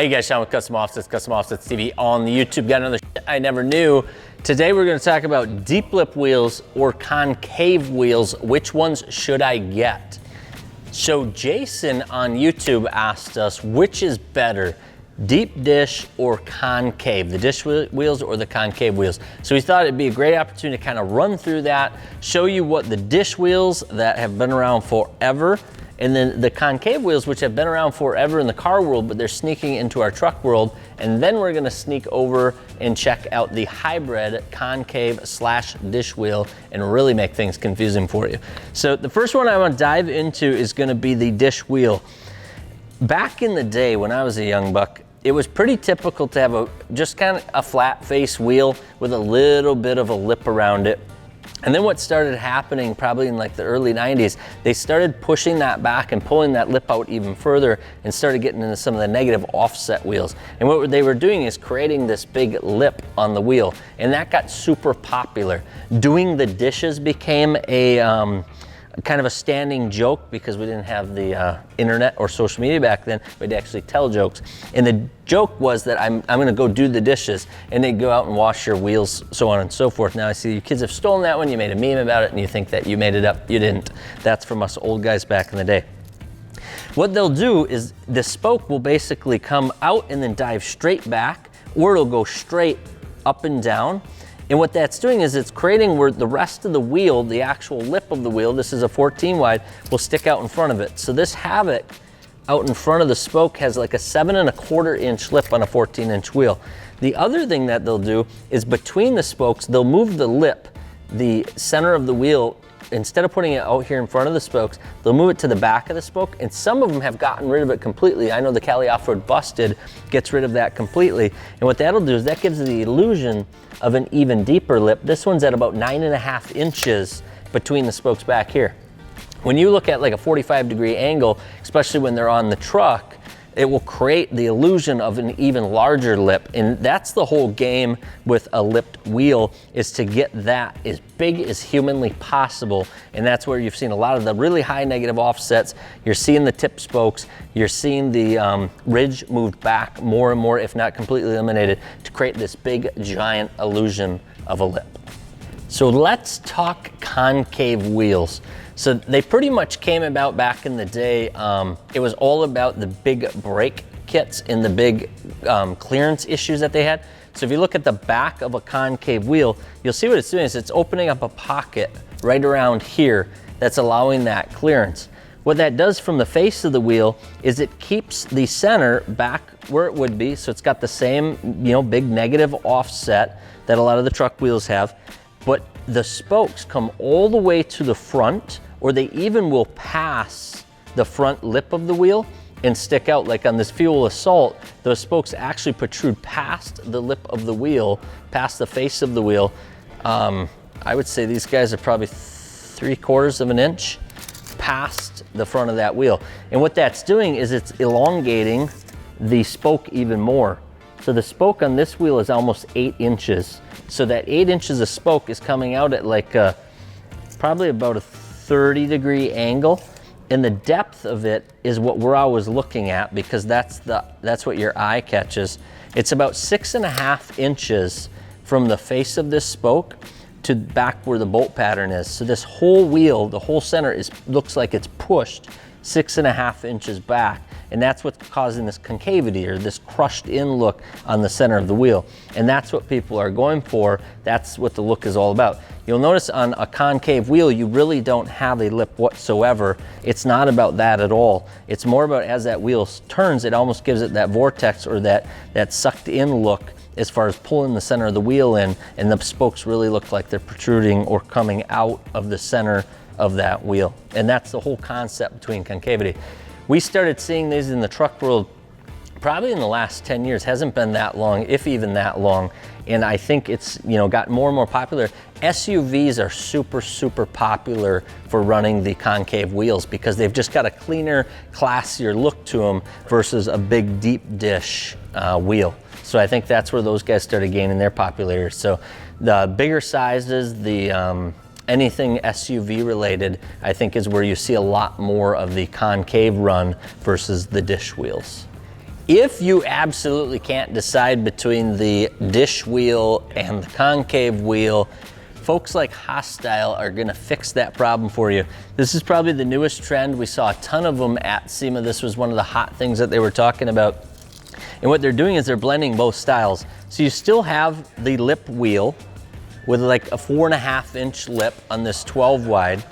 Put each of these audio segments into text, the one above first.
Hey guys, Sean with Custom Offsets TV on the YouTube. Got another shit I never knew. Today we're going to talk about deep lip wheels or concave wheels. Which ones should I get? So Jason on YouTube asked us, which is better, deep dish or concave, the dish wheels or the concave wheels? So we thought it'd be a great opportunity to kind of run through that, show you what the dish wheels that have been around forever, and then the concave wheels, which have been around forever in the car world, but they're sneaking into our truck world. And then we're gonna sneak over and check out the hybrid concave / dish wheel and really make things confusing for you. So the first one I wanna dive into is gonna be the dish wheel. Back in the day when I was a young buck, it was pretty typical to have just kind of a flat face wheel with a little bit of a lip around it. And then what started happening probably in like the early 90s, they started pushing that back and pulling that lip out even further and started getting into some of the negative offset wheels. And what they were doing is creating this big lip on the wheel, and that got super popular. Doing the dishes became a kind of a standing joke because we didn't have the internet or social media back then. We'd actually tell jokes. And the joke was that I'm gonna go do the dishes, and they'd go out and wash your wheels, so on and so forth. Now I see you kids have stolen that one, you made a meme about it, and you think that you made it up. You didn't. That's from us old guys back in the day. What they'll do is the spoke will basically come out and then dive straight back, or it'll go straight up and down. And what that's doing is it's creating where the rest of the wheel, the actual lip of the wheel, this is a 14 wide, will stick out in front of it. So this Havoc out in front of the spoke has like a 7¼ inch lip on a 14-inch wheel. The other thing that they'll do is between the spokes, they'll move the lip, the center of the wheel, instead of putting it out here in front of the spokes, they'll move it to the back of the spoke, and some of them have gotten rid of it completely. I know the Cali Off-Road Busted gets rid of that completely. And what that'll do is that gives the illusion of an even deeper lip. This one's at about 9½ inches between the spokes back here. When you look at like a 45-degree angle, especially when they're on the truck, it will create the illusion of an even larger lip. And that's the whole game with a lipped wheel, is to get that as big as humanly possible. And that's where you've seen a lot of the really high negative offsets. You're seeing the tip spokes, you're seeing the ridge moved back more and more, if not completely eliminated, to create this big giant illusion of a lip. So let's talk concave wheels. So they pretty much came about back in the day. It was all about the big brake kits and the big clearance issues that they had. So if you look at the back of a concave wheel, you'll see what it's doing is it's opening up a pocket right around here that's allowing that clearance. What that does from the face of the wheel is it keeps the center back where it would be. So it's got the same, big negative offset that a lot of the truck wheels have, but the spokes come all the way to the front, or they even will pass the front lip of the wheel and stick out. Like on this Fuel Assault, those spokes actually protrude past the lip of the wheel, past the face of the wheel. I would say these guys are probably 3/4 inch past the front of that wheel. And what that's doing is it's elongating the spoke even more. So the spoke on this wheel is almost 8 inches. So that 8 inches of spoke is coming out at like probably about a 30-degree angle. And the depth of it is what we're always looking at, because that's what your eye catches. It's about 6½ inches from the face of this spoke to back where the bolt pattern is. So this whole wheel, the whole center looks like it's pushed 6½ inches back. And that's what's causing this concavity, or this crushed in look on the center of the wheel. And that's what people are going for. That's what the look is all about. You'll notice on a concave wheel, you really don't have a lip whatsoever. It's not about that at all. It's more about, as that wheel turns, it almost gives it that vortex, or that sucked in look, as far as pulling the center of the wheel in, and the spokes really look like they're protruding or coming out of the center of that wheel. And that's the whole concept between concavity. We started seeing these in the truck world probably in the last 10 years. Hasn't been that long, if even that long. And I think it's got more and more popular. SUVs are super popular for running the concave wheels, because they've just got a cleaner, classier look to them versus a big deep dish wheel. So I think that's where those guys started gaining their popularity. So the bigger sizes, the anything SUV related, I think is where you see a lot more of the concave run versus the dish wheels. If you absolutely can't decide between the dish wheel and the concave wheel, folks like Hostile are gonna fix that problem for you. This is probably the newest trend. We saw a ton of them at SEMA. This was one of the hot things that they were talking about. And what they're doing is they're blending both styles. So you still have the lip wheel with like a 4.5 inch lip on this 12 wide,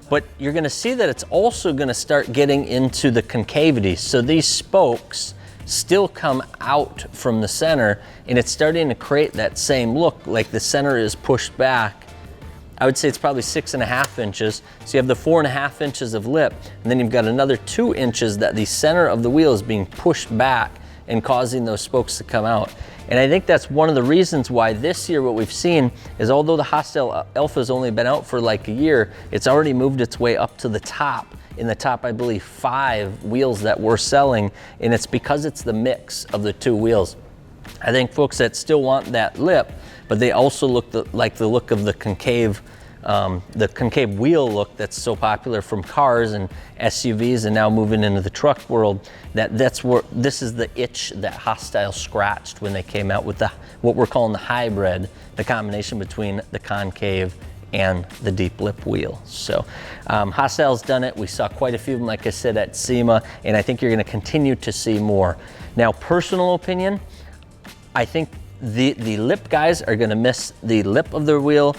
but you're gonna see that it's also gonna start getting into the concavity. So these spokes still come out from the center, and it's starting to create that same look, like the center is pushed back. I would say it's probably 6.5 inches. So you have the 4.5 inches of lip, and then you've got another 2 inches that the center of the wheel is being pushed back and causing those spokes to come out. And I think that's one of the reasons why this year what we've seen is, although the Hostile Alpha's only been out for like a year, it's already moved its way up to the top. In the top, I believe, 5 wheels that we're selling, and it's because it's the mix of the 2 wheels. I think folks that still want that lip, but they also like the look of the concave wheel look that's so popular from cars and SUVs, and now moving into the truck world, that's where this is the itch that Hostile scratched when they came out with what we're calling the hybrid, the combination between the concave and the deep lip wheel. So Hostile's done it. We saw quite a few of them, like I said, at SEMA, and I think you're gonna continue to see more. Now, personal opinion, I think the lip guys are gonna miss the lip of their wheel,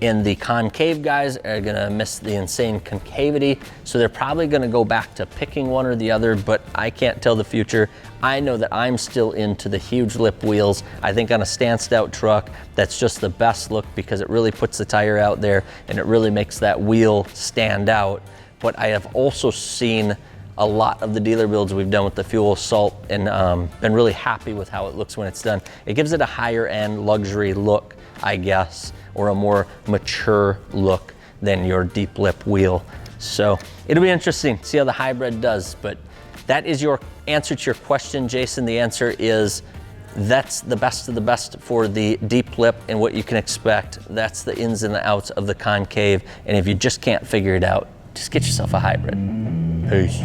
and the concave guys are gonna miss the insane concavity. So they're probably gonna go back to picking one or the other, but I can't tell the future. I know that I'm still into the huge lip wheels. I think on a stanced out truck, that's just the best look because it really puts the tire out there and it really makes that wheel stand out. But I have also seen a lot of the dealer builds we've done with the fuel salt, and been really happy with how it looks when it's done. It gives it a higher end luxury look, I guess, or a more mature look than your deep lip wheel. So it'll be interesting to see how the hybrid does, but that is your answer to your question, Jason. The answer is that's the best of the best for the deep lip and what you can expect. That's the ins and the outs of the concave. And if you just can't figure it out, just get yourself a hybrid. Peace.